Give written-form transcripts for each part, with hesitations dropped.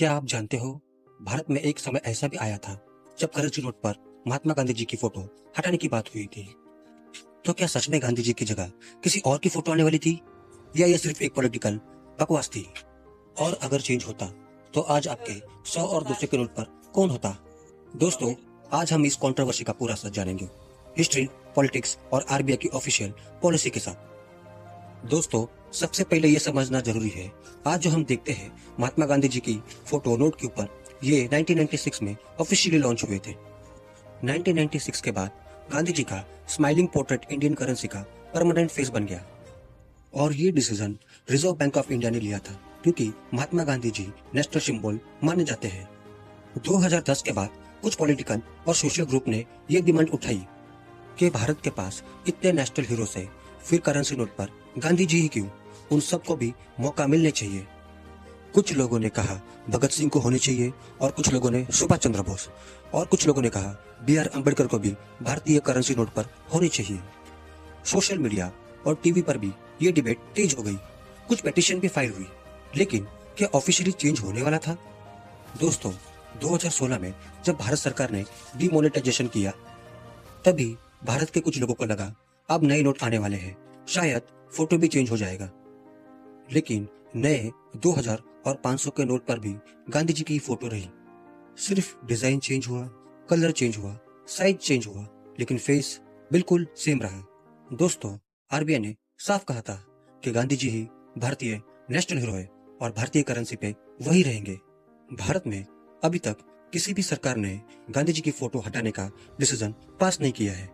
क्या आप जानते हो, भारत में एक समय ऐसा भी आया था जब करेंसी नोट पर महात्मा गांधी जी की फोटो हटाने की बात हुई थी। तो क्या सच में गांधी जी की जगह किसी और की फोटो आने वाली थी, या यह सिर्फ एक पॉलिटिकल बकवास थी? और अगर चेंज होता तो आज आपके 100 और 200 के नोट पर कौन होता? दोस्तों, आज हम इस कंट्रोवर्सी का पूरा सच जानेंगे, हिस्ट्री, पॉलिटिक्स और आरबीआई की ऑफिशियल पॉलिसी के साथ। दोस्तों, सबसे पहले यह समझना जरूरी है, आज जो हम देखते हैं महात्मा गांधी जी की फोटो नोट के ऊपर, ये 1996 में ऑफिशियली लॉन्च हुए थे। 1996 के बाद गांधी जी का स्माइलिंग पोर्ट्रेट इंडियन करेंसी का परमानेंट फेस बन गया। और ये decision reserve bank of India ने लिया था, क्योंकि महात्मा गांधी जी नेशनल सिंबल माने जाते हैं। 2010 के बाद कुछ पॉलिटिकल और सोशल ग्रुप ने यह डिमांड उठाई कि भारत के पास इतने नेशनल हीरोज है, फिर करेंसी नोट पर गांधी जी ही क्यों? उन सबको भी मौका मिलने चाहिए। कुछ लोगों ने कहा भगत सिंह को होने चाहिए, और कुछ लोगों ने सुभाष चंद्र बोस, और कुछ लोगों ने कहा बी.आर. अम्बेडकर को भी भारतीय करेंसी नोट पर होनी चाहिए। सोशल मीडिया और टीवी पर भी ये डिबेट तेज हो गई। कुछ पिटीशन भी फाइल हुई, लेकिन क्या ऑफिशियली चेंज होने वाला था? दोस्तों, 2016 में जब भारत सरकार ने डीमोनेटाइजेशन किया, तभी भारत के कुछ लोगों को लगा अब नए नोट आने वाले हैं, शायद फोटो भी चेंज हो जाएगा। लेकिन नए 2000 और 500 के नोट पर भी गांधी जी की फोटो रही। सिर्फ डिजाइन चेंज हुआ, कलर चेंज हुआ, साइज चेंज हुआ, लेकिन फेस बिल्कुल सेम रहा। दोस्तों, आरबीआई ने साफ कहा था कि गांधी जी ही भारतीय नेशनल हीरो है और भारतीय करेंसी पे वही रहेंगे। भारत में अभी तक किसी भी सरकार ने गांधी जी की फोटो हटाने का डिसीजन पास नहीं किया है।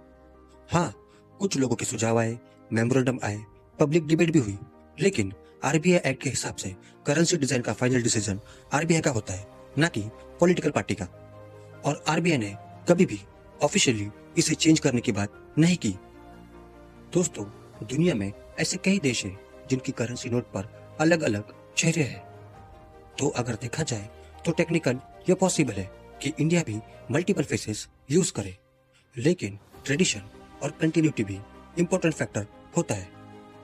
हाँ, कुछ लोगों के सुझाव आए, मेमोरेंडम आए, पब्लिक डिबेट भी हुई, लेकिन आरबीआई एक्ट के हिसाब से करेंसी डिजाइन का फाइनल डिसीजन आरबीआई का होता है, ना कि पॉलिटिकल पार्टी का। और आरबीआई ने कभी भी ऑफिशियली इसे चेंज करने की बात नहीं की। दोस्तों, दुनिया में ऐसे कई देश हैं जिनकी करेंसी नोट पर अलग अलग चेहरे हैं। तो अगर देखा जाए तो टेक्निकल यह पॉसिबल है कि इंडिया भी मल्टीपल फेसेस यूज करे, लेकिन ट्रेडिशन और कंटिन्यूटी भी इंपॉर्टेंट फैक्टर होता है।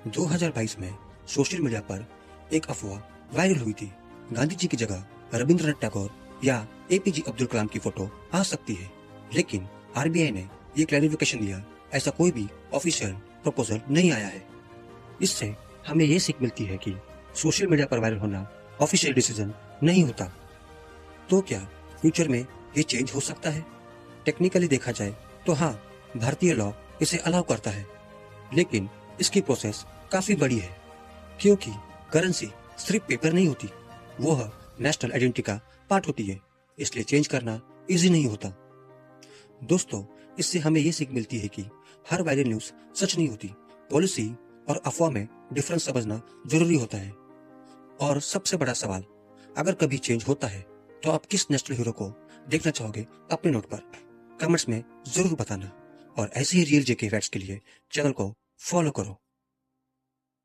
2022 में सोशल मीडिया पर एक अफवाह वायरल हुई थी, गांधी जी की जगह रविंद्रनाथ टैगोर या एपीजे अब्दुल कलाम की फोटो आ सकती है। लेकिन आरबीआई ने ये क्लैरिफिकेशन दिया, ऐसा कोई भी ऑफिशियल प्रपोजल नहीं आया है। इससे हमें ये सीख मिलती है कि सोशल मीडिया पर वायरल होना ऑफिशियल डिसीजन नहीं होता। तो क्या फ्यूचर में ये चेंज हो सकता है? टेक्निकली देखा जाए तो हाँ, भारतीय लॉ इसे अलाउ करता है, लेकिन इसकी प्रोसेस काफी बड़ी है, क्योंकि करेंसी सिर्फ पेपर नहीं होती, वह नेशनल आइडेंटिटी का पार्ट होती है, इसलिए चेंज करना इजी नहीं होता। दोस्तों, इससे हमें यह सीख मिलती है कि हर वायरल न्यूज सच नहीं होती, पॉलिसी और अफवाह में डिफरेंस समझना जरूरी होता है। और सबसे बड़ा सवाल, अगर कभी चेंज होता है तो आप किस नेशनल हीरो को देखना चाहोगे अपने नोट पर? कमेंट्स में जरूर बताना। और ऐसे ही रियल जेके फैक्ट्स के लिए चैनल को फॉलो करो।